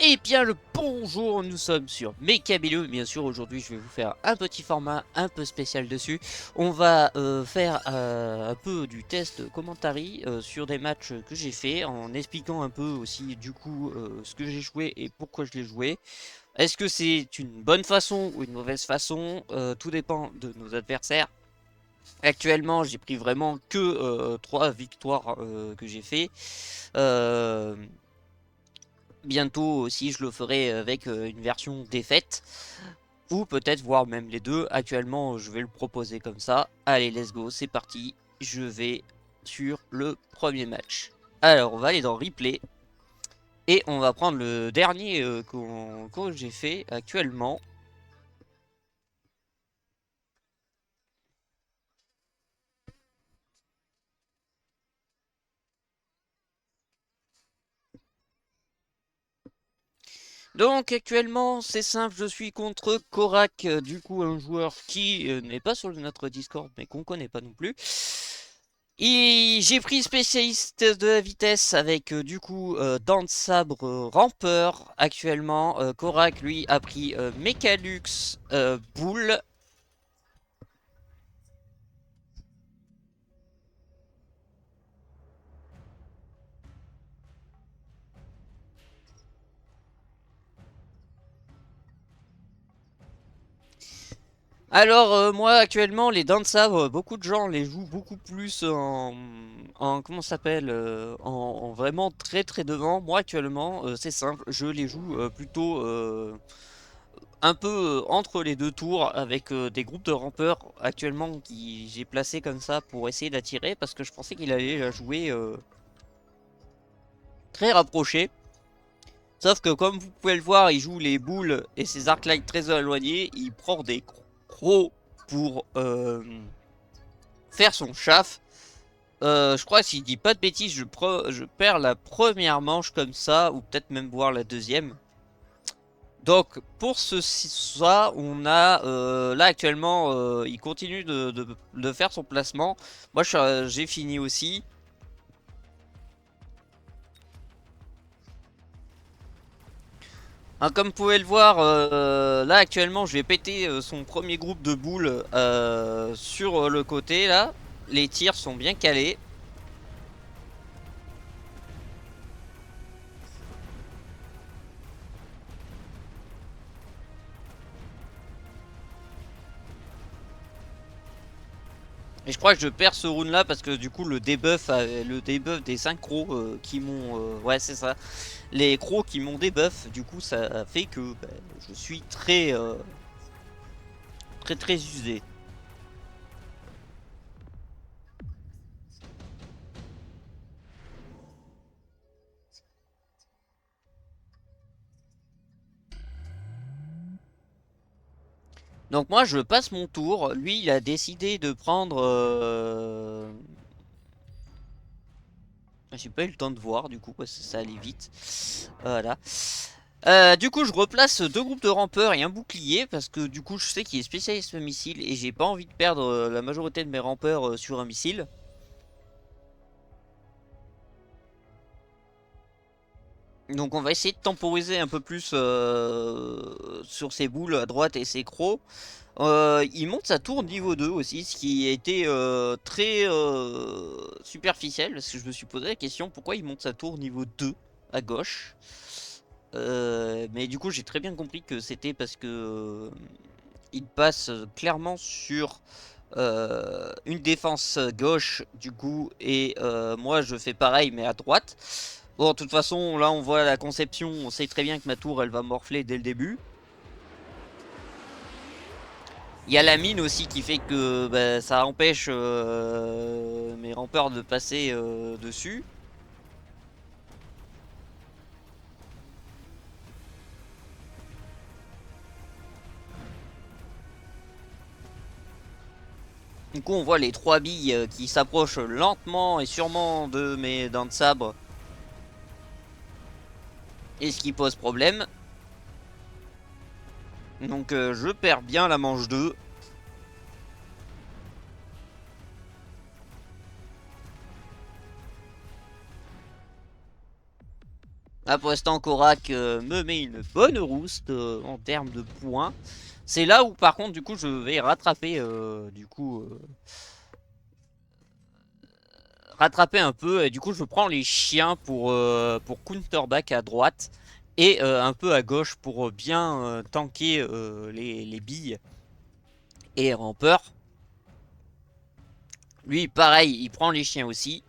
Eh bien le bonjour, nous sommes sur Mechabellum. Bien sûr, aujourd'hui je vais vous faire un petit format un peu spécial dessus. On va faire un peu du test commentary sur des matchs que j'ai fait, en expliquant un peu aussi du coup ce que j'ai joué et pourquoi je l'ai joué. Est-ce que c'est une bonne façon ou une mauvaise façon? Tout dépend de nos adversaires. Actuellement, j'ai pris vraiment que 3 victoires que j'ai fait. Euh, Bientôt aussi, je le ferai avec une version défaite. Ou peut-être voir même les deux. Actuellement, je vais le proposer comme ça. Allez, let's go, c'est parti. Je vais sur le premier match. Alors, on va aller dans replay. Et on va prendre le dernier que j'ai fait actuellement. Donc actuellement c'est simple, je suis contre Korak, du coup un joueur qui n'est pas sur notre Discord mais qu'on connaît pas non plus. Et j'ai pris spécialiste de la vitesse avec du coup Dents de Sabre Rampeur actuellement. Korak lui a pris Mechalux Boule. Alors moi actuellement les Dents de Sabre, beaucoup de gens les jouent beaucoup plus en comment ça s'appelle en vraiment très très devant. Moi actuellement c'est simple, je les joue plutôt un peu entre les deux tours avec des groupes de rampeurs actuellement qui j'ai placé comme ça pour essayer d'attirer parce que je pensais qu'il allait la jouer très rapproché. Sauf que comme vous pouvez le voir, il joue les boules et ses arcs-light très éloignés. Il prend des crocs pour faire son chaff. Je crois que s'il dit pas de bêtises, je perds la première manche comme ça, ou peut-être même voir la deuxième. Donc pour ça, on a là actuellement, il continue de faire son placement. Moi j'ai fini aussi. Hein, comme vous pouvez le voir, là actuellement je vais péter son premier groupe de boules sur le côté là. Les tirs sont bien calés. Et je crois que je perds ce round là parce que du coup le debuff des synchros qui m'ont... ouais c'est ça. Les crocs qui m'ont debuff, du coup ça fait que bah, je suis très usé. Donc moi je passe mon tour, lui il a décidé de prendre... J'ai pas eu le temps de voir du coup parce que ça allait vite. Voilà. Du coup je replace deux groupes de rampeurs et un bouclier parce que du coup je sais qu'il est spécialiste missile et j'ai pas envie de perdre la majorité de mes rampeurs sur un missile. Donc on va essayer de temporiser un peu plus sur ses boules à droite et ses crocs. Il monte sa tour niveau 2 aussi, ce qui a été très superficiel, parce que je me suis posé la question pourquoi il monte sa tour niveau 2 à gauche. Mais du coup j'ai très bien compris que c'était parce que il passe clairement sur une défense gauche du coup, et moi je fais pareil mais à droite. Bon, de toute façon, là on voit la conception, on sait très bien que ma tour elle va morfler dès le début. Il y a la mine aussi qui fait que bah, ça empêche mes rampeurs de passer dessus. Du coup, on voit les trois billes qui s'approchent lentement et sûrement de mes dents de sabre. Et ce qui pose problème. Donc je perds bien la manche 2. Là pour l'instant Korak me met une bonne rouste en termes de points. C'est là où par contre du coup je vais rattraper rattraper un peu et du coup je prends les chiens pour counterback à droite et un peu à gauche pour bien tanker les billes et rampeur. Lui pareil il prend les chiens aussi.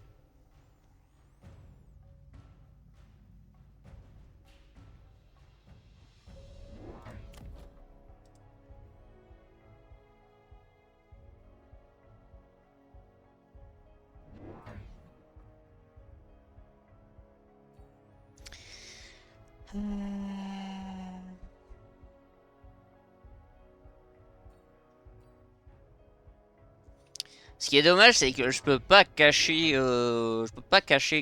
Ce qui est dommage, c'est que je peux pas cacher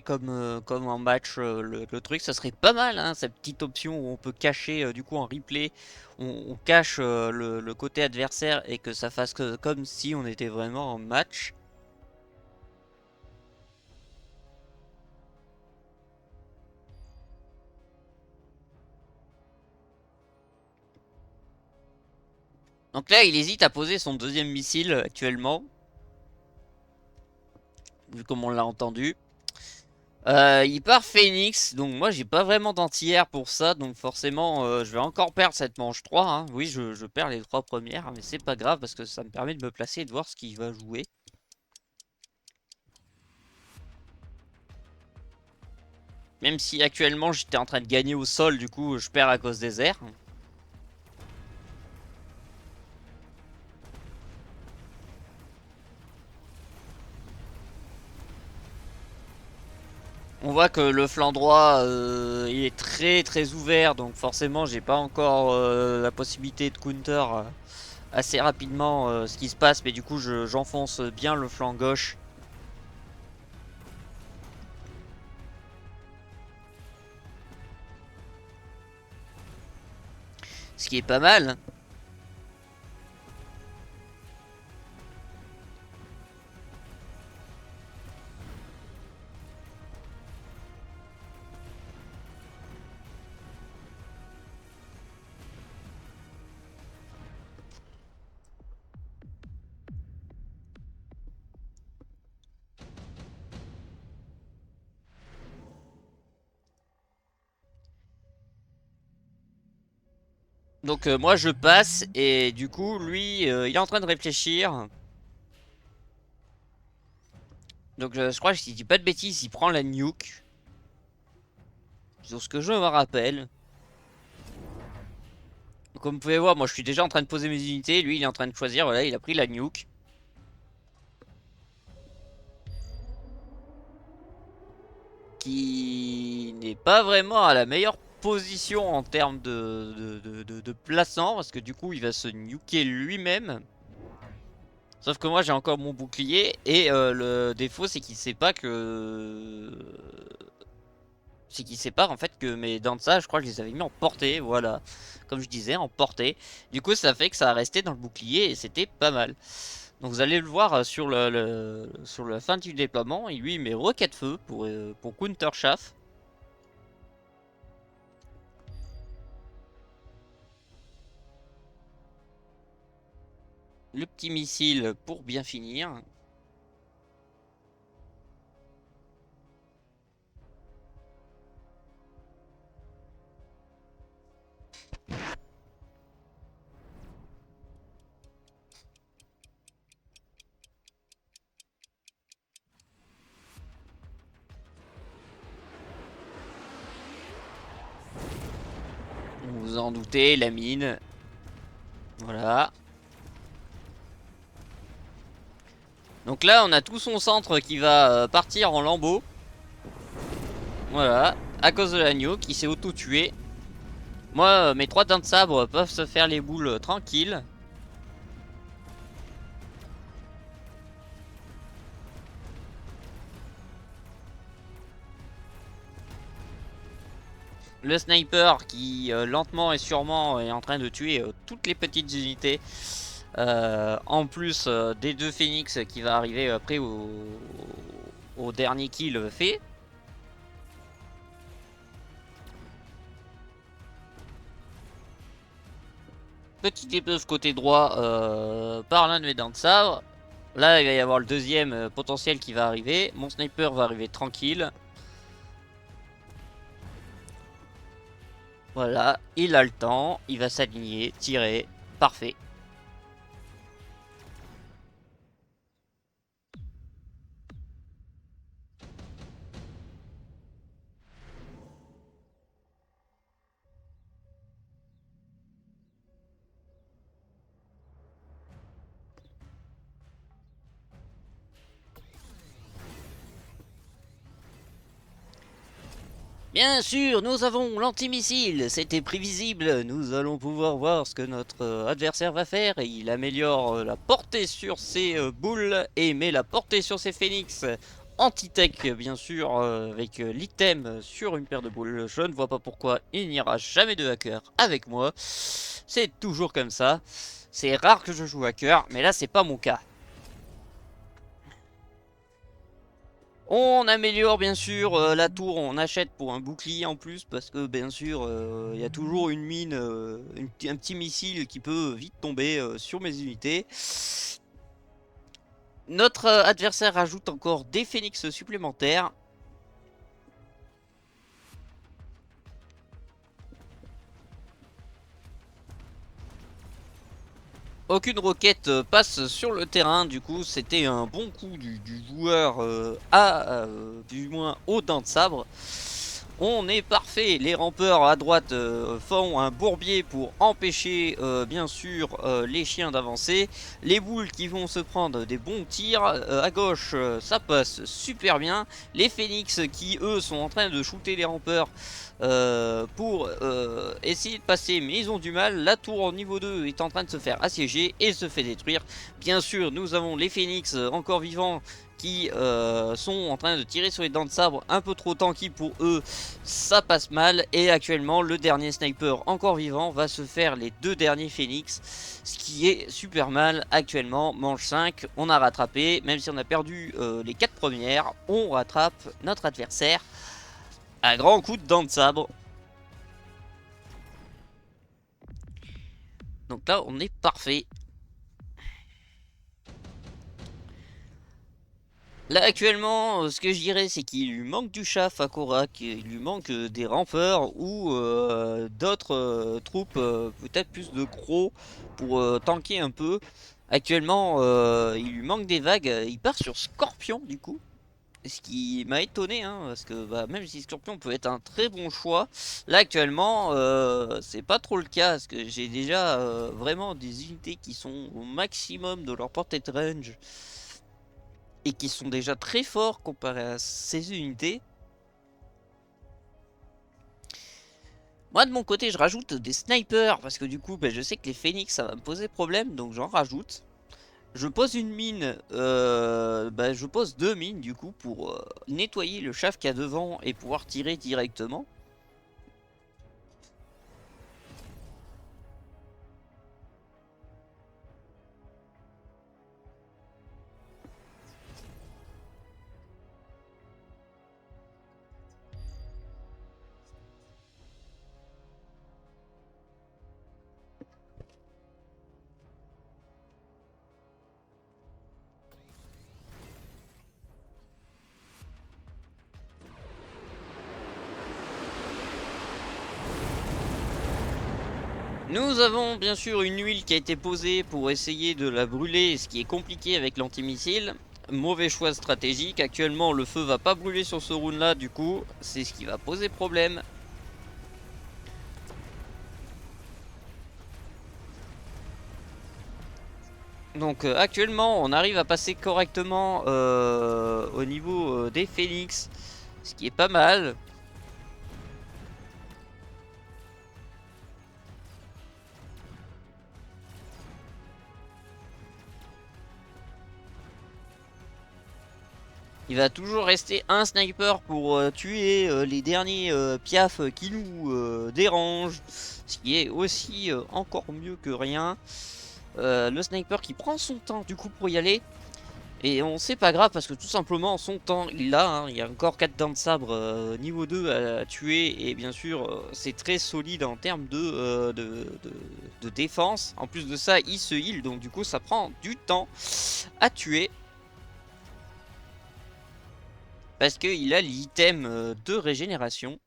comme en match le truc. Ça serait pas mal, hein, cette petite option où on peut cacher du coup en replay, on cache le côté adversaire et que ça fasse comme si on était vraiment en match. Donc là, il hésite à poser son deuxième missile actuellement, vu comme on l'a entendu. Il part Phoenix, donc moi j'ai pas vraiment d'anti-air pour ça, donc forcément je vais encore perdre cette manche 3, hein. Oui, je perds les 3 premières, mais c'est pas grave parce que ça me permet de me placer et de voir ce qu'il va jouer. Même si actuellement j'étais en train de gagner au sol, du coup je perds à cause des airs. On voit que le flanc droit il est très ouvert, donc forcément j'ai pas encore la possibilité de counter assez rapidement ce qui se passe, mais du coup j'enfonce bien le flanc gauche. Ce qui est pas mal. Donc moi je passe et du coup lui il est en train de réfléchir. Donc je crois que si je dis pas de bêtises il prend la nuke. Sur ce que je me rappelle. Comme vous pouvez voir moi je suis déjà en train de poser mes unités. Lui il est en train de choisir, voilà il a pris la nuke. Qui n'est pas vraiment à la meilleure position en termes de plaçant. Parce que du coup il va se nuker lui-même. Sauf que moi j'ai encore mon bouclier et le défaut c'est qu'il sait pas que... C'est qu'il sait pas en fait que mes dents de ça je crois que je les avais mis en portée, voilà. Comme je disais, en portée. Du coup ça fait que ça a resté dans le bouclier et c'était pas mal. Donc vous allez le voir sur sur la fin du déploiement, et lui il met roquette feu pour counter chaff. Le petit missile pour bien finir. Vous vous en doutez, la mine. Voilà. Donc là on a tout son centre qui va partir en lambeaux. Voilà. À cause de l'agneau qui s'est auto-tué. Moi mes 3 dents de sabre peuvent se faire les boules tranquilles. Le sniper qui lentement et sûrement est en train de tuer toutes les petites unités. En plus des 2 phoenix qui va arriver après au dernier kill fait. petite épreuve côté droit par l'un de mes dents de sabre. Là, il va y avoir le deuxième potentiel qui va arriver. Mon sniper va arriver tranquille. Voilà, il a le temps, il va s'aligner, tirer, parfait. Bien sûr, nous avons l'antimissile, c'était prévisible, nous allons pouvoir voir ce que notre adversaire va faire, et il améliore la portée sur ses boules et met la portée sur ses phénix. Anti-tech bien sûr, avec l'item sur une paire de boules, je ne vois pas pourquoi il n'y aura jamais de hacker avec moi, c'est toujours comme ça, c'est rare que je joue hacker, mais là c'est pas mon cas. On améliore bien sûr la tour, on achète pour un bouclier en plus parce que bien sûr il y a toujours une mine, un petit missile qui peut vite tomber sur mes unités. Notre adversaire rajoute encore des phénix supplémentaires. Aucune roquette passe sur le terrain, du coup c'était un bon coup du joueur du moins aux dents de sabre. On est parfait, les rampeurs à droite font un bourbier pour empêcher bien sûr les chiens d'avancer. Les boules qui vont se prendre des bons tirs, à gauche ça passe super bien. Les phénix qui eux sont en train de shooter les rampeurs pour essayer de passer, mais ils ont du mal. La tour au niveau 2 est en train de se faire assiéger et se fait détruire. Bien sûr nous avons les phénix encore vivants qui sont en train de tirer sur les dents de sabre, un peu trop tanky pour eux, ça passe mal. Et actuellement le dernier sniper encore vivant va se faire les deux derniers phénix, ce qui est super mal. Actuellement manche 5, on a rattrapé, même si on a perdu les 4 premières, on rattrape notre adversaire à grand coup de dents de sabre. Donc là on est parfait. Là actuellement, ce que je dirais, c'est qu'il lui manque du chaff à Korak, il lui manque des rampeurs ou d'autres troupes, peut-être plus de crocs pour tanker un peu. Actuellement, il lui manque des vagues, il part sur Scorpion du coup. Ce qui m'a étonné, hein, parce que bah, même si Scorpion peut être un très bon choix, là actuellement c'est pas trop le cas, parce que j'ai déjà vraiment des unités qui sont au maximum de leur portée de range et qui sont déjà très forts comparé à ces unités. Moi de mon côté je rajoute des snipers parce que du coup bah, je sais que les phénix ça va me poser problème, donc j'en rajoute. Je pose une mine, bah, je pose deux mines du coup pour nettoyer le chaff qu'il y a devant et pouvoir tirer directement. Nous avons bien sûr une huile qui a été posée pour essayer de la brûler, ce qui est compliqué avec l'antimissile. Mauvais choix stratégique, actuellement le feu va pas brûler sur ce round là, du coup c'est ce qui va poser problème. Donc actuellement on arrive à passer correctement au niveau des phénix, ce qui est pas mal. Il va toujours rester un sniper pour tuer les derniers piafs qui nous dérangent, ce qui est aussi encore mieux que rien. Le sniper qui prend son temps du coup pour y aller. Et on sait pas grave parce que tout simplement son temps il l'a, hein. Il y a encore 4 dents de sabre niveau 2 à tuer et bien sûr c'est très solide en termes de défense. En plus de ça il se heal donc du coup ça prend du temps à tuer. Parce qu'il a l'item de régénération.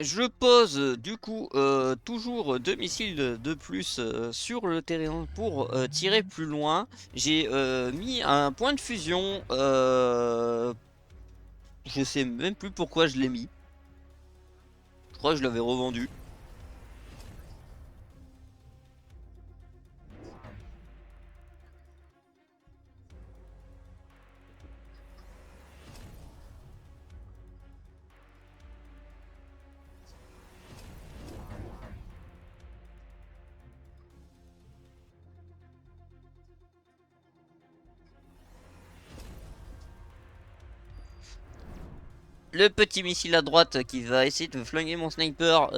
Je pose du coup toujours 2 missiles de plus sur le terrain pour tirer plus loin. J'ai mis un point de fusion. Je sais même plus pourquoi je l'ai mis. Je crois que je l'avais revendu. Le petit missile à droite qui va essayer de flinguer mon sniper.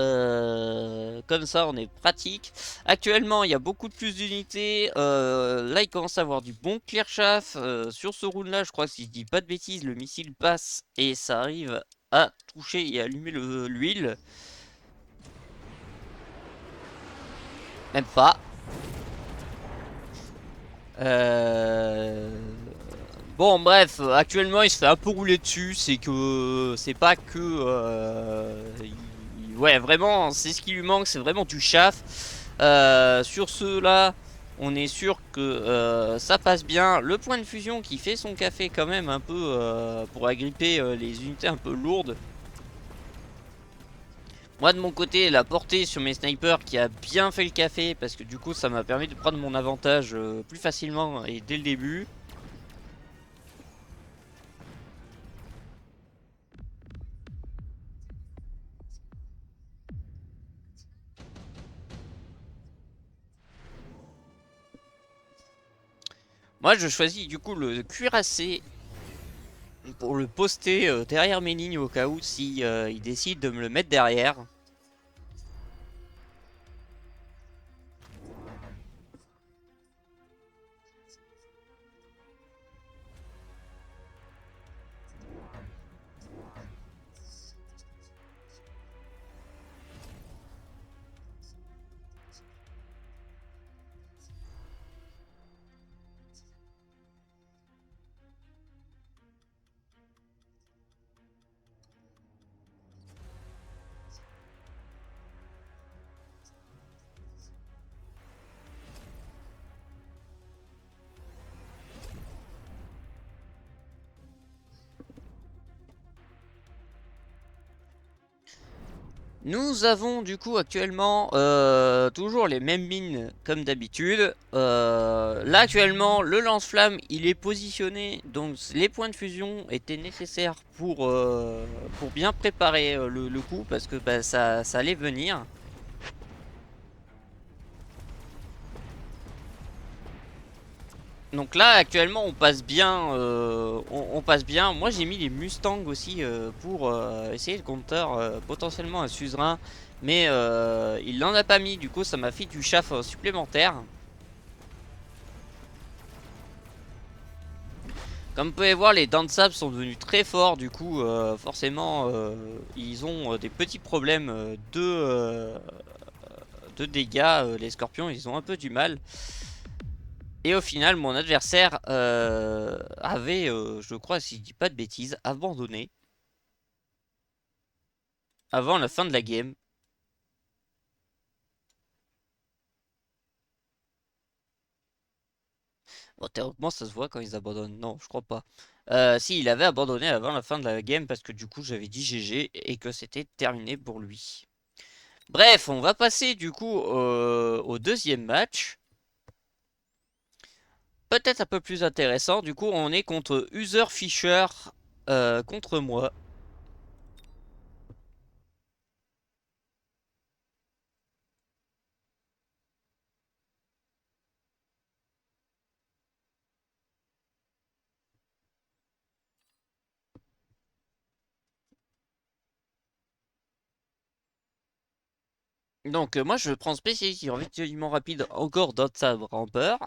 Comme ça, on est pratique. Actuellement, il y a beaucoup de plus d'unités. Là, il commence à avoir du bon clear chaff. Sur ce round là, je crois que si je dis pas de bêtises, le missile passe et ça arrive à toucher et allumer l'huile. Même pas. Euh... Bon, bref, actuellement il se fait un peu rouler dessus. C'est que c'est pas que. Ouais, vraiment, c'est ce qui lui manque, c'est vraiment du chaff. Sur ceux-là, on est sûr que ça passe bien. Le point de fusion qui fait son café quand même un peu pour agripper les unités un peu lourdes. Moi de mon côté, la portée sur mes snipers qui a bien fait le café parce que du coup ça m'a permis de prendre mon avantage plus facilement et dès le début. Moi je choisis du coup le cuirassé pour le poster derrière mes lignes au cas où si il décide de me le mettre derrière. Nous avons du coup actuellement toujours les mêmes mines comme d'habitude. Là actuellement le lance-flamme il est positionné donc les points de fusion étaient nécessaires pour bien préparer le coup parce que bah, ça allait venir. Donc là actuellement on passe bien, on passe bien. Moi j'ai mis les Mustangs aussi pour essayer de counter potentiellement un suzerain, mais il n'en a pas mis. Du coup ça m'a fait du chaff supplémentaire. Comme vous pouvez voir, les dents de sable sont devenus très forts. Du coup forcément ils ont des petits problèmes de dégâts. Les scorpions ils ont un peu du mal. Et au final, mon adversaire avait, je crois, si je dis pas de bêtises, abandonné avant la fin de la game. Bon, théoriquement, ça se voit quand ils abandonnent. Non, je crois pas. Si, il avait abandonné avant la fin de la game parce que du coup, j'avais dit GG et que c'était terminé pour lui. Bref, on va passer du coup au deuxième match. Peut-être un peu plus intéressant. Du coup, on est contre User Fisher contre moi. Donc, moi, je prends spécialiste relativement rapide encore dans sabre rampeur.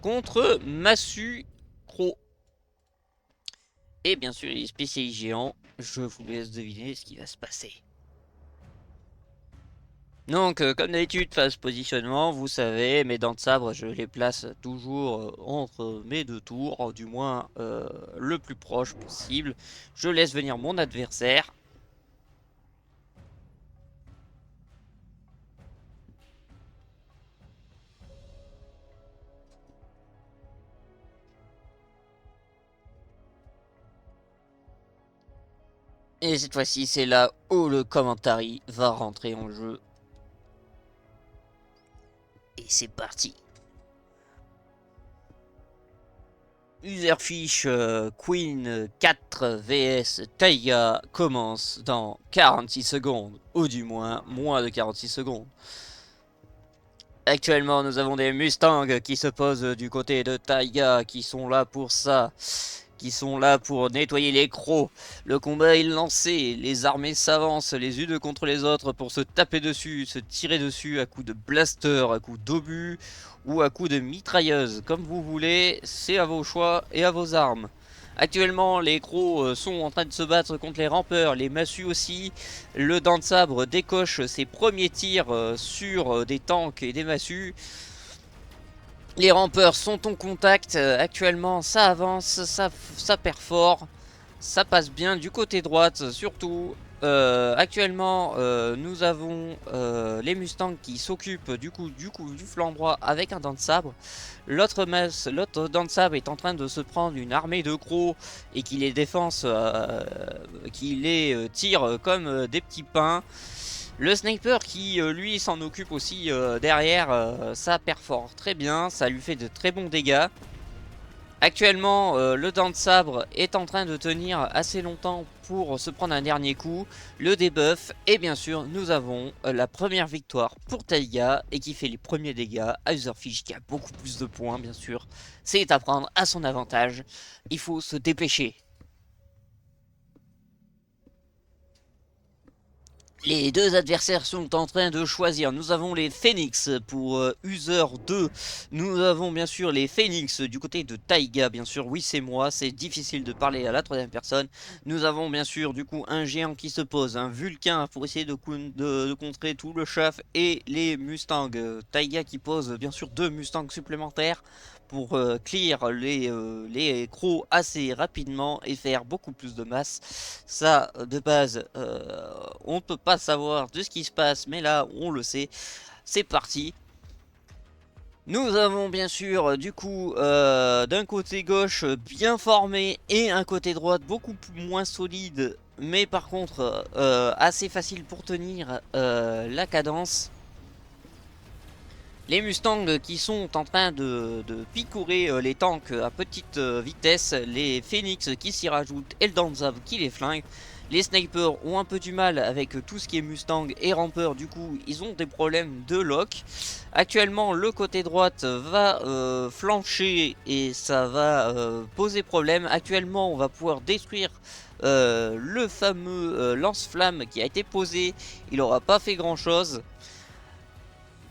Contre Massu Cro. Et bien sûr, il est spécialiste géant. Je vous laisse deviner ce qui va se passer. Donc, comme d'habitude, phase positionnement, vous savez, mes dents de sabre, je les place toujours entre mes deux tours, du moins le plus proche possible. Je laisse venir mon adversaire. Et cette fois-ci, c'est là où le commentary va rentrer en jeu. Et c'est parti. Userfish Queen 4 vs Taiga commence dans 46 secondes, ou du moins moins de 46 secondes. Actuellement, nous avons des Mustangs qui se posent du côté de Taiga, qui sont là pour ça, qui sont là pour nettoyer les crocs. Le combat est lancé, les armées s'avancent les unes contre les autres pour se taper dessus, se tirer dessus à coups de blaster, à coups d'obus ou à coups de mitrailleuse. Comme vous voulez, c'est à vos choix et à vos armes. Actuellement, les crocs sont en train de se battre contre les rampeurs, les massues aussi. Le dent de sabre décoche ses premiers tirs sur des tanks et des massues. Les rampeurs sont en contact. Actuellement, ça avance, ça perfore. Ça passe bien du côté droite, surtout. Actuellement, nous avons les Mustangs qui s'occupent du flanc droit avec un dent de sabre. L'autre dent de sabre est en train de se prendre une armée de crocs et qui les défense, qui les tire comme des petits pains. Le sniper qui lui s'en occupe aussi derrière, ça perfore très bien, ça lui fait de très bons dégâts. Actuellement, le dent de sabre est en train de tenir assez longtemps pour se prendre un dernier coup, le debuff, et bien sûr, nous avons la première victoire pour Taiga, et qui fait les premiers dégâts à Userfish, qui a beaucoup plus de points, bien sûr. C'est à prendre à son avantage, il faut se dépêcher. Les deux adversaires sont en train de choisir. Nous avons les Phoenix pour User 2. Nous avons bien sûr les Phoenix du côté de Taiga, bien sûr. Oui, c'est moi. C'est difficile de parler à la troisième personne. Nous avons bien sûr du coup un géant qui se pose, un Vulcain pour essayer de contrer tout le chaff et les Mustangs. Taiga qui pose bien sûr deux Mustangs supplémentaires pour clear les crocs assez rapidement et faire beaucoup plus de masse. Ça, de base, on ne peut pas savoir de ce qui se passe, mais là, on le sait. C'est parti. Nous avons bien sûr, du coup, d'un côté gauche bien formé et un côté droite beaucoup moins solide, mais par contre assez facile pour tenir la cadence. Les Mustangs qui sont en train de picourer les tanks à petite vitesse, les Phoenix qui s'y rajoutent et le Danzab qui les flingue. Les snipers ont un peu du mal avec tout ce qui est Mustang et Ramper, du coup ils ont des problèmes de lock. Actuellement le côté droite va flancher et ça va poser problème. Actuellement on va pouvoir détruire le fameux lance-flamme qui a été posé, il n'aura pas fait grand chose.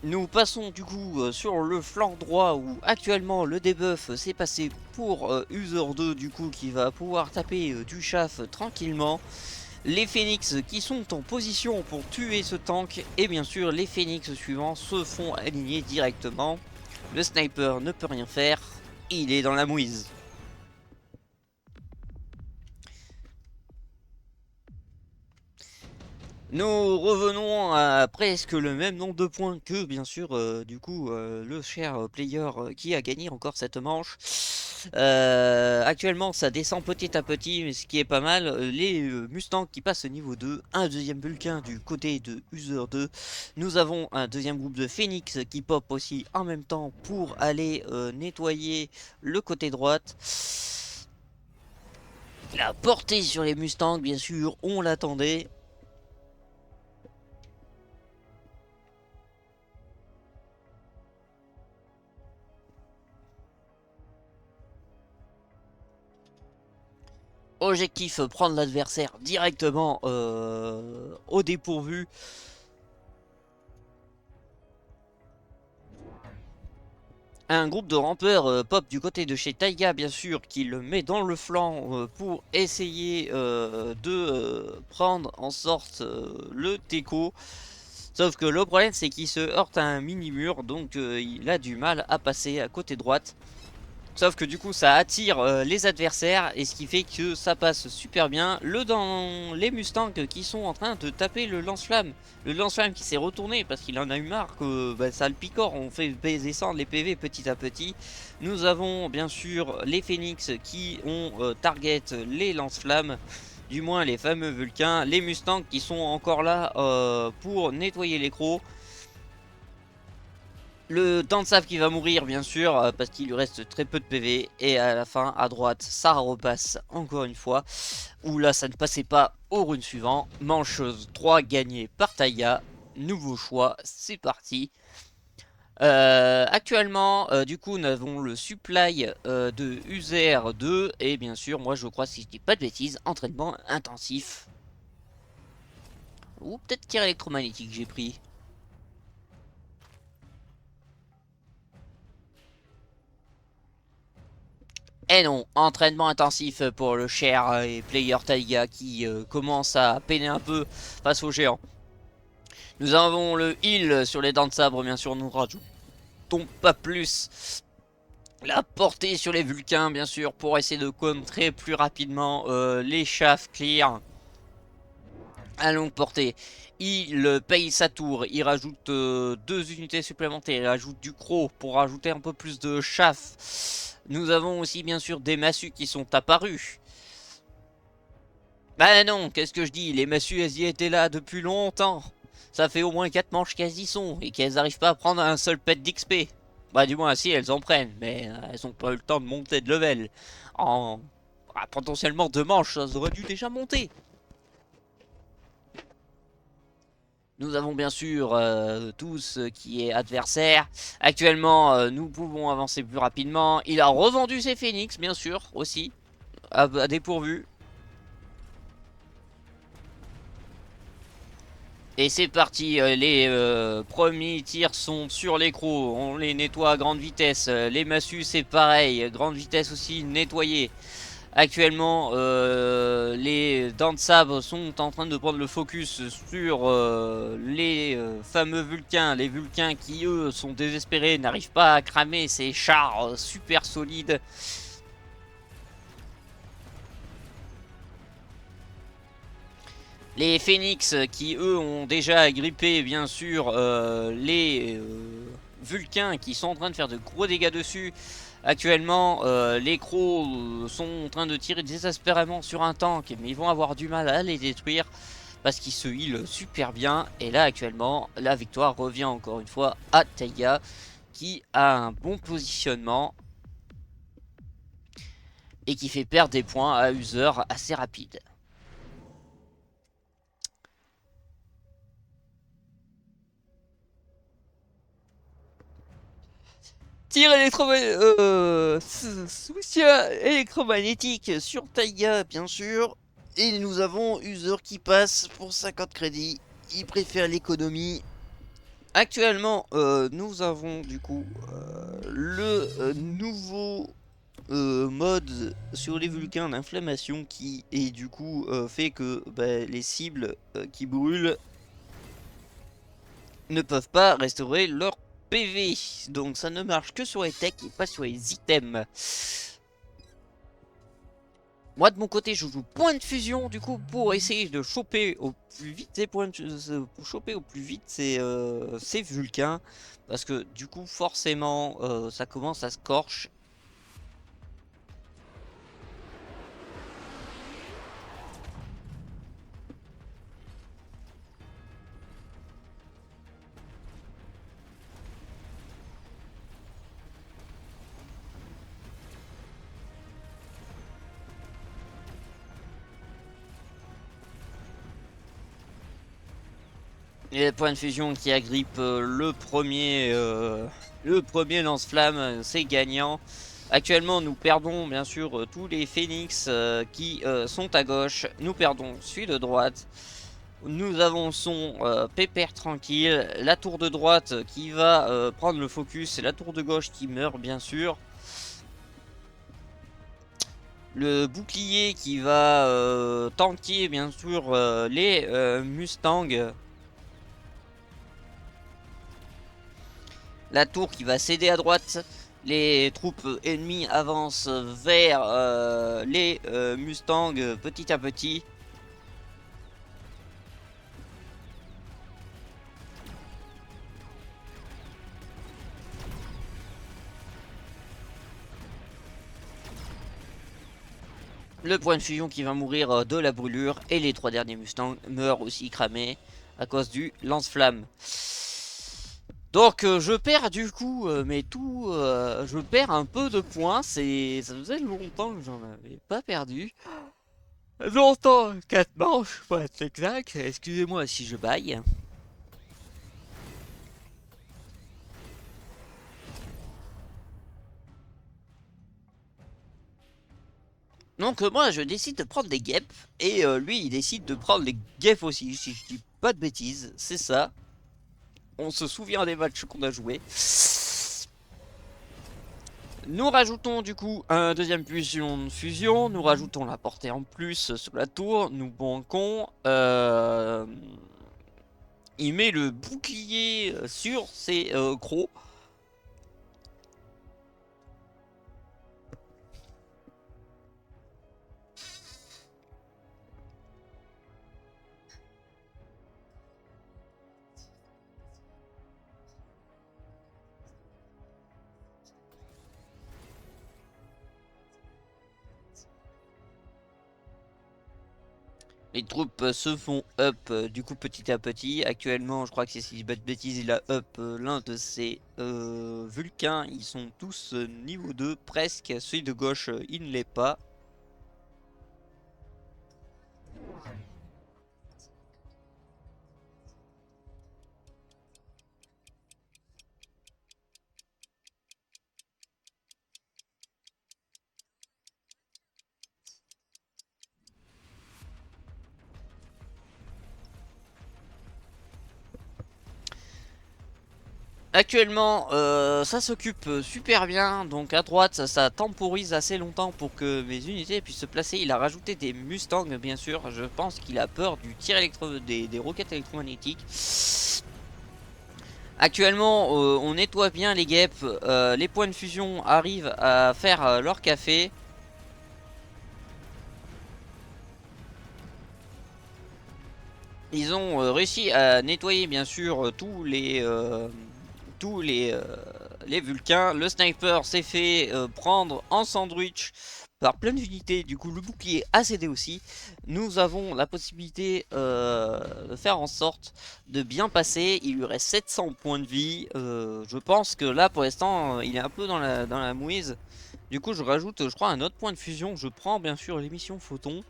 Nous passons du coup sur le flanc droit où actuellement le debuff s'est passé pour User 2 du coup qui va pouvoir taper du chaff tranquillement. Les Phoenix qui sont en position pour tuer ce tank et bien sûr les Phoenix suivants se font aligner directement. Le sniper ne peut rien faire, il est dans la mouise. Nous revenons à presque le même nombre de points que bien sûr du coup le cher player qui a gagné encore cette manche. Actuellement ça descend petit à petit, mais ce qui est pas mal, les Mustangs qui passent au niveau 2, un deuxième Vulcain du côté de User 2, nous avons un deuxième groupe de Phoenix qui pop aussi en même temps pour aller nettoyer le côté droite. La portée sur les Mustangs, bien sûr, on l'attendait. Objectif, prendre l'adversaire directement au dépourvu. Un groupe de rampeurs pop du côté de chez Taiga, bien sûr, qui le met dans le flanc pour essayer de prendre en sorte le Teco. Sauf que le problème, c'est qu'il se heurte à un mini-mur, donc il a du mal à passer à côté droite. Sauf que du coup ça attire les adversaires et ce qui fait que ça passe super bien. Dans les Mustangs qui sont en train de taper le lance-flamme. Le lance-flamme qui s'est retourné parce qu'il en a eu marre que ça le picore. On fait descendre les PV petit à petit. Nous avons bien sûr les Phoenix qui ont target les lance-flammes. Du moins les fameux Vulcains. Les Mustangs qui sont encore là pour nettoyer les crocs. Le Dansab qui va mourir bien sûr parce qu'il lui reste très peu de PV et à la fin à droite ça repasse encore une fois où là ça ne passait pas au run suivant. Mancheuse 3 gagnée par Taiga. Nouveau choix, c'est parti. Actuellement du coup nous avons le supply de User 2 et bien sûr moi je crois si je dis pas de bêtises entraînement intensif. Ou peut-être tir électromagnétique j'ai pris. Et non, entraînement intensif pour le cher et player Taiga qui commence à peiner un peu face aux géants. Nous avons le heal sur les dents de sabre, bien sûr, nous rajoutons pas plus. La portée sur les Vulcains, bien sûr, pour essayer de contrer plus rapidement les chaffs clear à longue portée. Il paye sa tour, il rajoute 2 unités supplémentaires, il rajoute du croc pour rajouter un peu plus de chaff. Nous avons aussi bien sûr des massues qui sont apparus. Bah non, qu'est-ce que je dis, les massues elles y étaient là depuis longtemps. Ça fait au moins 4 manches qu'elles y sont et qu'elles n'arrivent pas à prendre un seul pet d'XP. Bah du moins si elles en prennent, mais elles ont pas eu le temps de monter de level. En potentiellement 2 manches, ça aurait dû déjà monter. Nous avons bien sûr tout ce qui est adversaire. Actuellement, nous pouvons avancer plus rapidement. Il a revendu ses phoenix, bien sûr, aussi, à dépourvu. Et c'est parti, les premiers tirs sont sur les crocs, on les nettoie à grande vitesse. Les massues c'est pareil, grande vitesse aussi nettoyée. Actuellement, les dents de sabre sont en train de prendre le focus sur les fameux Vulcains. Les Vulcains qui, eux, sont désespérés, n'arrivent pas à cramer ces chars super solides. Les Phoenix qui, eux, ont déjà agrippé, bien sûr, les Vulcains qui sont en train de faire de gros dégâts dessus. Actuellement, les crocs sont en train de tirer désespérément sur un tank, mais ils vont avoir du mal à les détruire parce qu'ils se heal super bien. Et là, actuellement, la victoire revient encore une fois à Taiga qui a un bon positionnement et qui fait perdre des points à User assez rapide. Tir soutien électromagnétique sur Taiga, bien sûr. Et nous avons User qui passe pour 50 crédits. Il préfère l'économie. Actuellement, nous avons du coup le nouveau mode sur les Vulcains d'inflammation qui est du coup fait que les cibles qui brûlent ne peuvent pas restaurer leur PV. Donc ça ne marche que sur les techs et pas sur les items. Moi de mon côté je joue point de fusion du coup pour essayer de choper au plus vite ces points pour choper au plus vite ces Vulcains. Parce que du coup forcément ça commence à scorch. Et les points de fusion qui agrippent le premier lance-flamme, c'est gagnant. Actuellement, nous perdons bien sûr tous les phénix qui sont à gauche. Nous perdons celui de droite. Nous avons son pépère tranquille. La tour de droite qui va prendre le focus. Et la tour de gauche qui meurt bien sûr. Le bouclier qui va tanker bien sûr les Mustangs. La tour qui va céder à droite. Les troupes ennemies avancent vers les Mustangs petit à petit. Le point de fusion qui va mourir de la brûlure. Et les 3 derniers Mustangs meurent aussi cramés à cause du lance-flamme. Donc je perds du coup mais tout, je perds un peu de points, ça faisait longtemps que j'en avais pas perdu. Longtemps, 4 manches, pour être exact, excusez-moi si je baille. Donc moi je décide de prendre des guêpes, et lui il décide de prendre les guêpes aussi, si je dis pas de bêtises, c'est ça. On se souvient des matchs qu'on a joués. Nous rajoutons du coup un deuxième fusion, nous rajoutons la portée en plus sur la tour, nous banquons. Il met le bouclier sur ses crocs. Les troupes se font up du coup petit à petit. Actuellement, je crois que si je dis pas de bêtises, il a up l'un de ses Vulcains. Ils sont tous niveau 2 presque. Celui de gauche, il ne l'est pas. Actuellement, ça s'occupe super bien. Donc à droite, ça temporise assez longtemps pour que mes unités puissent se placer. Il a rajouté des Mustangs, bien sûr. Je pense qu'il a peur du tir des roquettes électromagnétiques. Actuellement, on nettoie bien les guêpes. Les points de fusion arrivent à faire leur café. Ils ont réussi à nettoyer, bien sûr, tous les Vulcains. Le sniper s'est fait prendre en sandwich par plein d'unités. Du coup, le bouclier a cédé aussi. Nous avons la possibilité de faire en sorte de bien passer. Il lui reste 700 points de vie. Je pense que là, pour l'instant, il est un peu dans la mouise. Du coup, je rajoute, je crois, un autre point de fusion. Je prends bien sûr l'émission Photon.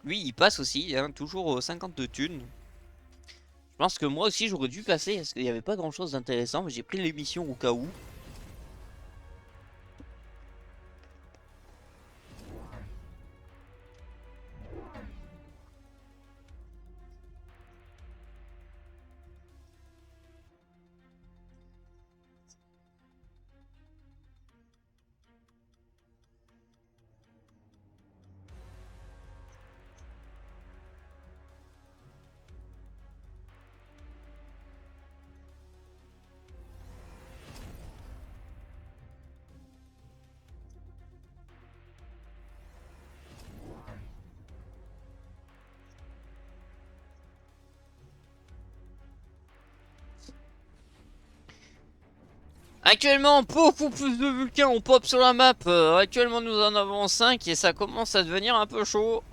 Lui, il passe aussi, hein, toujours 52 thunes. Je pense que moi aussi j'aurais dû passer parce qu'il n'y avait pas grand chose d'intéressant, mais j'ai pris l'émission au cas où. Actuellement, beaucoup plus de Vulcains on pop sur la map. Actuellement, nous en avons 5 et ça commence à devenir un peu chaud.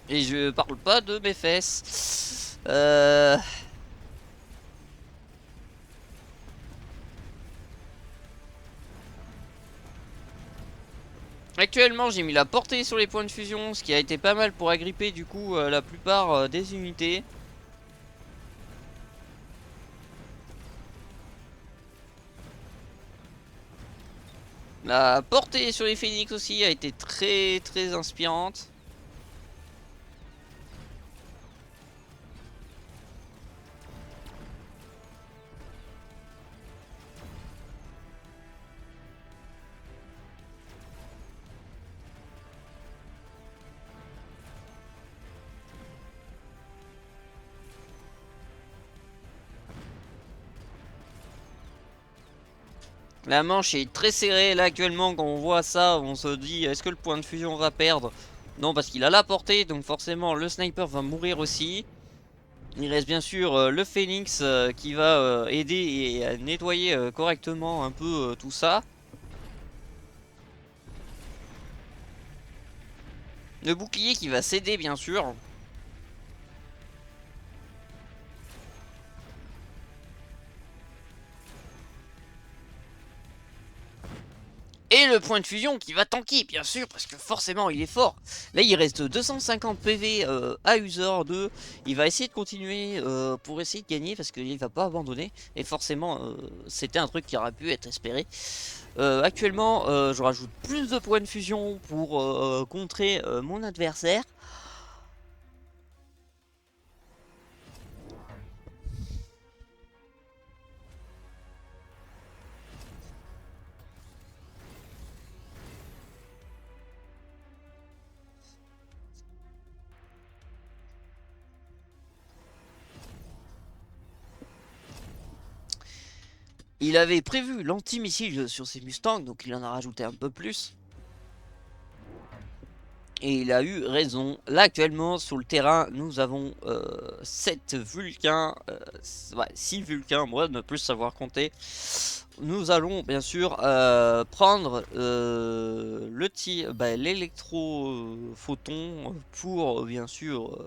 Et je parle pas de mes fesses. Actuellement, j'ai mis la portée sur les points de fusion, ce qui a été pas mal pour agripper du coup la plupart des unités. La portée sur les Phoenix aussi a été très très inspirante. La manche est très serrée là actuellement. Quand on voit ça, on se dit est-ce que le point de fusion va perdre? Non, parce qu'il a la portée, donc forcément le sniper va mourir aussi. Il reste bien sûr le Phoenix qui va aider et à nettoyer correctement un peu tout ça. Le bouclier qui va céder bien sûr. Et le point de fusion qui va tanker, bien sûr, parce que forcément il est fort. Là il reste 250 PV à User 2. Il va essayer de continuer pour essayer de gagner parce qu'il va pas abandonner. Et forcément c'était un truc qui aurait pu être espéré. Actuellement je rajoute plus de points de fusion pour contrer mon adversaire. Il avait prévu l'anti-missile sur ses Mustangs, donc il en a rajouté un peu plus. Et il a eu raison. Là actuellement sur le terrain nous avons 7 Vulcains, ouais, 6 Vulcains, moi de ne plus savoir compter. Nous allons bien sûr prendre l'électro-photon pour bien sûr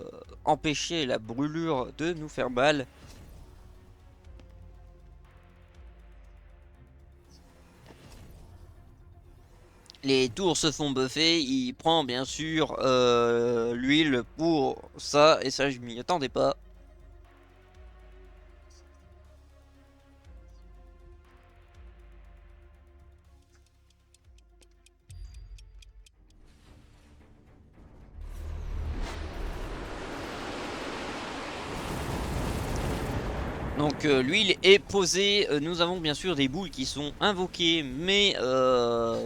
empêcher la brûlure de nous faire mal. Les tours se font buffer, il prend bien sûr l'huile pour ça, et ça je m'y attendais pas. Donc l'huile est posée, nous avons bien sûr des boules qui sont invoquées, mais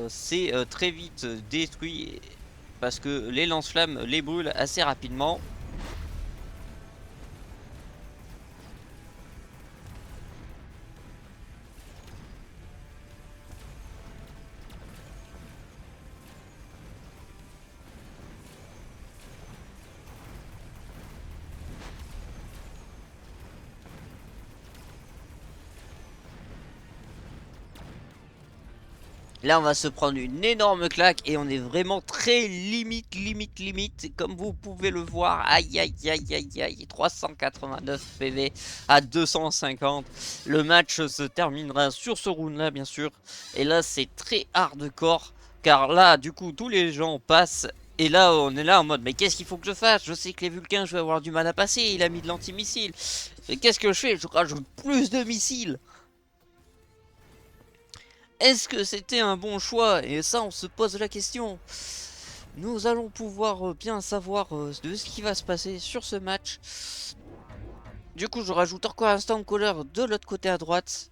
c'est très vite détruit parce que les lance-flammes les brûlent assez rapidement. Là on va se prendre une énorme claque et on est vraiment très limite comme vous pouvez le voir. Aïe aïe aïe aïe aïe, 389 PV à 250. Le match se terminera sur ce round là bien sûr. Et là c'est très hardcore car là du coup tous les gens passent. Et là on est là en mode mais qu'est-ce qu'il faut que je fasse? Je sais que les Vulcains je vais avoir du mal à passer. Il a mis de l'antimissile. Qu'est-ce que je fais? Je rajoute plus de missiles. Est-ce que c'était un bon choix? Et ça, on se pose la question. Nous allons pouvoir bien savoir de ce qui va se passer sur ce match. Du coup, je rajoute encore un Stormcaller de l'autre côté à droite.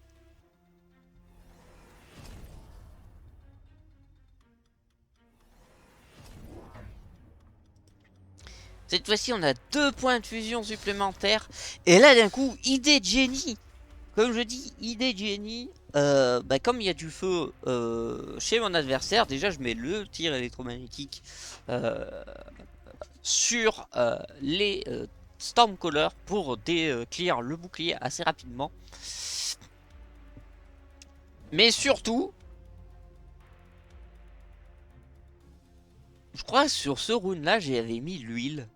Cette fois-ci, on a 2 points de fusion supplémentaires. Et là, d'un coup, idée de génie. Comme je dis, idée de génie. Comme il y a du feu chez mon adversaire, déjà je mets le tir électromagnétique sur les Stormcaller pour clear le bouclier assez rapidement. Mais surtout, je crois que sur ce round là j'avais mis l'huile.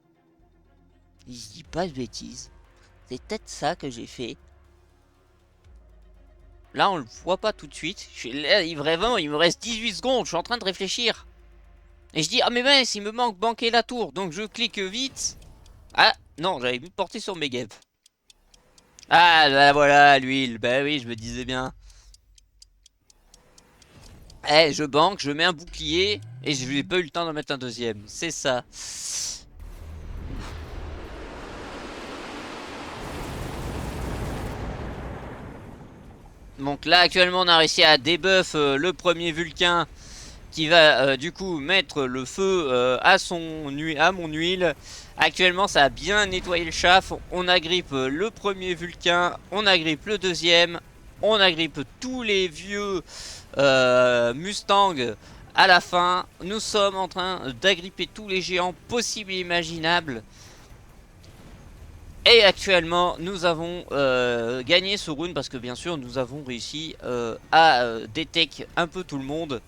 Je dis pas de bêtises. C'est peut-être ça que j'ai fait. Là on le voit pas tout de suite. Là, vraiment il me reste 18 secondes, je suis en train de réfléchir. Et je dis ah mais mince il me manque banquer la tour. Donc je clique vite. Ah non j'avais mis portée sur mes guêpes. Ah bah voilà l'huile. Bah oui je me disais bien. Eh, je banque, je mets un bouclier et je n'ai pas eu le temps d'en mettre un deuxième. C'est ça. Donc là actuellement on a réussi à debuff le premier Vulcain qui va du coup mettre le feu à mon huile. Actuellement ça a bien nettoyé le chaff. On agrippe le premier Vulcain, on agrippe le deuxième, on agrippe tous les vieux Mustang à la fin. Nous sommes en train d'agripper tous les géants possibles et imaginables. Et actuellement, nous avons gagné ce round parce que bien sûr, nous avons réussi à détect un peu tout le monde.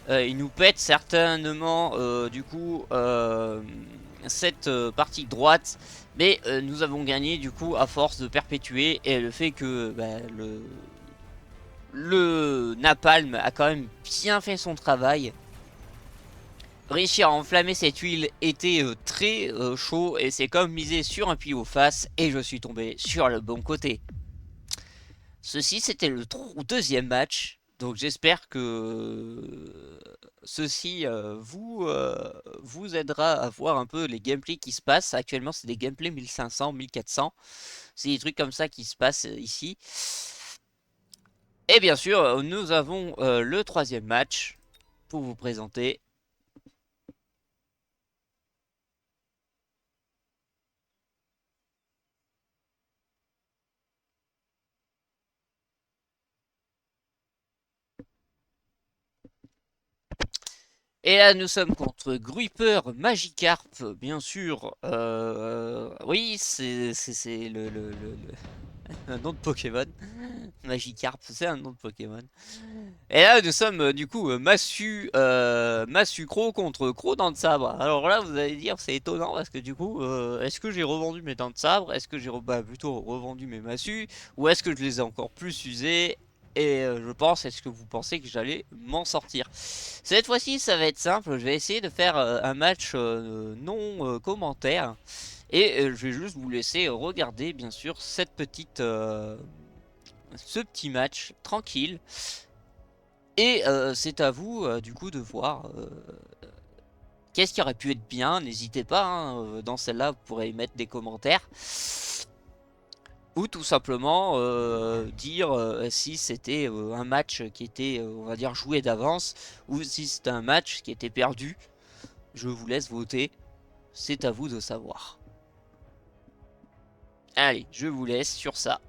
Il nous pète certainement du coup cette partie droite, mais nous avons gagné du coup à force de perpétuer et le fait que bah, le napalm a quand même bien fait son travail. Réussir à enflammer cette huile était très chaud et c'est comme miser sur un tuyau face et je suis tombé sur le bon côté. Ceci c'était le deuxième match, donc j'espère que ceci vous aidera à voir un peu les gameplays qui se passent. Actuellement c'est des gameplays 1500, 1400, c'est des trucs comme ça qui se passent ici. Et bien sûr nous avons le troisième match pour vous présenter. Et là, nous sommes contre Gruiper Magikarp, bien sûr. Oui, c'est un nom de Pokémon. Magikarp, c'est un nom de Pokémon. Et là, nous sommes du coup Massu Croc contre Croc Dents de Sabre. Alors là, vous allez dire, c'est étonnant parce que du coup, est-ce que j'ai revendu mes Dents de Sabre? Est-ce que j'ai plutôt revendu mes Massus? Ou est-ce que je les ai encore plus usés? Et je pense, est-ce que vous pensez que j'allais m'en sortir? Cette fois-ci, ça va être simple. Je vais essayer de faire un match non commentaire. Et je vais juste vous laisser regarder, bien sûr, ce petit match tranquille. Et c'est à vous, du coup, de voir qu'est-ce qui aurait pu être bien. N'hésitez pas, hein, dans celle-là, vous pourrez y mettre des commentaires. Ou tout simplement dire si c'était un match qui était, on va dire, joué d'avance, ou si c'était un match qui était perdu. Je vous laisse voter, c'est à vous de savoir. Allez, je vous laisse sur ça.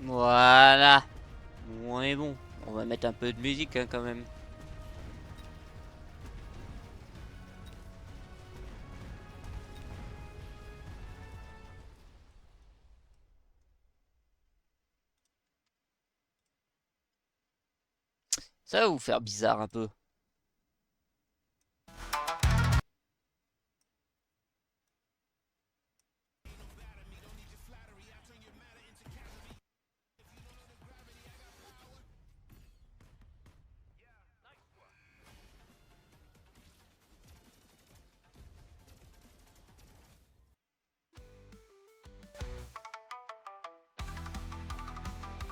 Voilà. On est bon. On va mettre un peu de musique hein, quand même. Ça va vous faire bizarre un peu.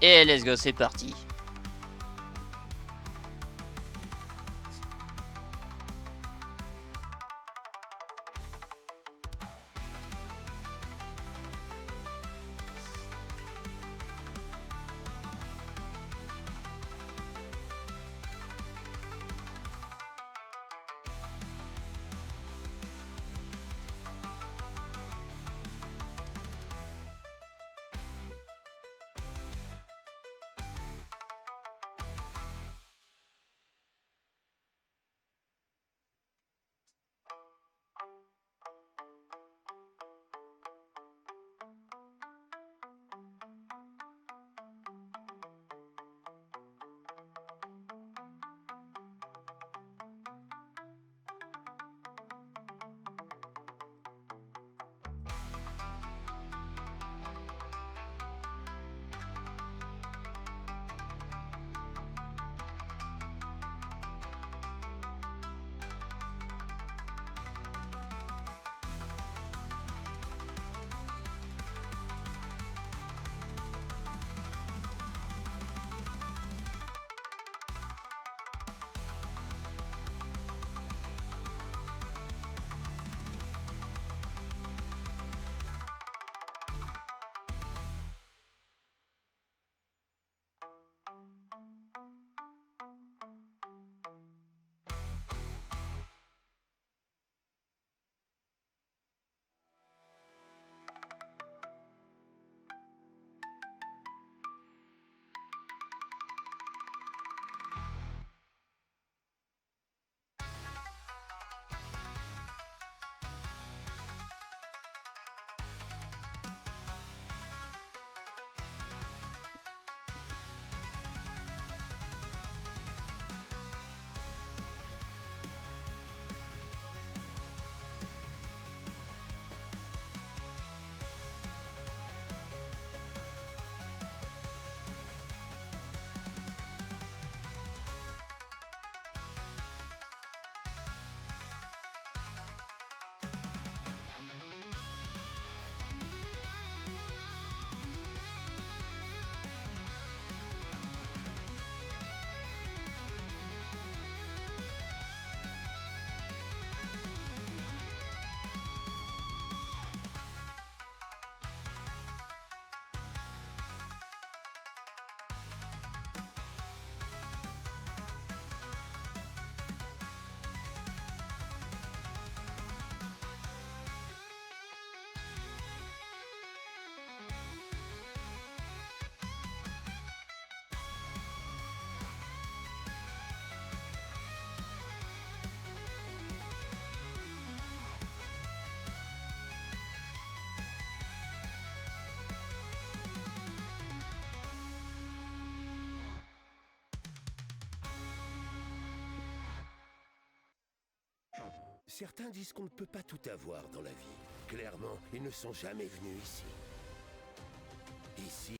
Et let's go, c'est parti. Certains disent qu'on ne peut pas tout avoir dans la vie. Clairement, ils ne sont jamais venus ici. Ici,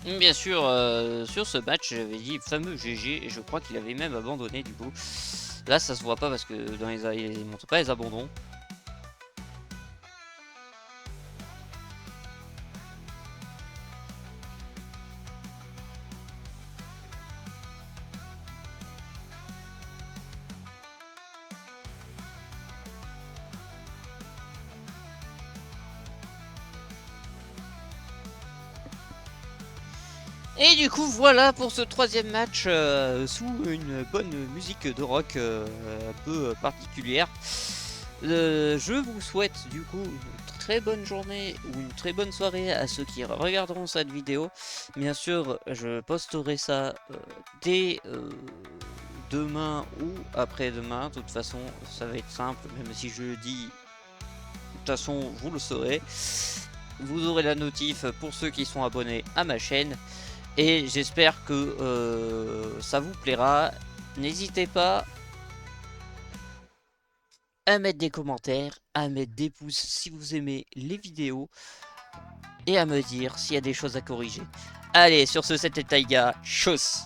Bien sûr, sur ce match, j'avais dit fameux GG et je crois qu'il avait même abandonné du coup. Là, ça se voit pas parce que dans il montre pas les abandons. Et du coup, voilà pour ce troisième match sous une bonne musique de rock un peu particulière. Je vous souhaite du coup une très bonne journée ou une très bonne soirée à ceux qui regarderont cette vidéo. Bien sûr, je posterai ça dès demain ou après-demain. De toute façon, ça va être simple, même si je le dis, de toute façon, vous le saurez. Vous aurez la notif pour ceux qui sont abonnés à ma chaîne. Et j'espère que ça vous plaira. N'hésitez pas à mettre des commentaires, à mettre des pouces si vous aimez les vidéos et à me dire s'il y a des choses à corriger. Allez, sur ce, c'était Taiga. Tchuss!